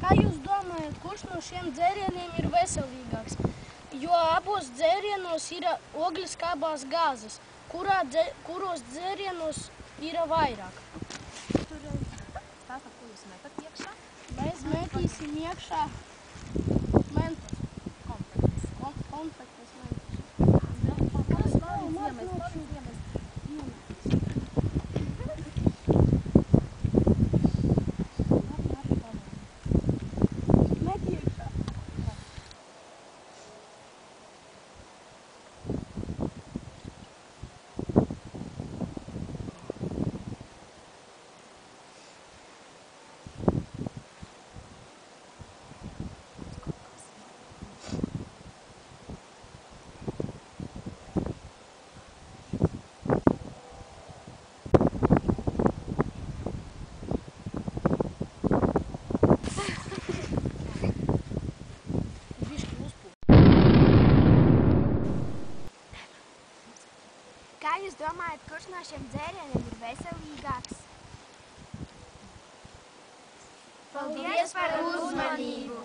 Kā jūs domājat, kurš no šiem dzērieniem ir veselīgāks? Jo abos dzērienos ir ogļskābās gāzes. Kuros dzērienos ir vairāk? Stāstāt, ko jūs metat iekšā? Mēs metīsim iekšā mentos. Konfektes mentos. Palīdz iemest. Met iekšā. Kā jūs domājat, kurš no šiem dzērieniem ir veselīgāks? Paldies par uzmanību!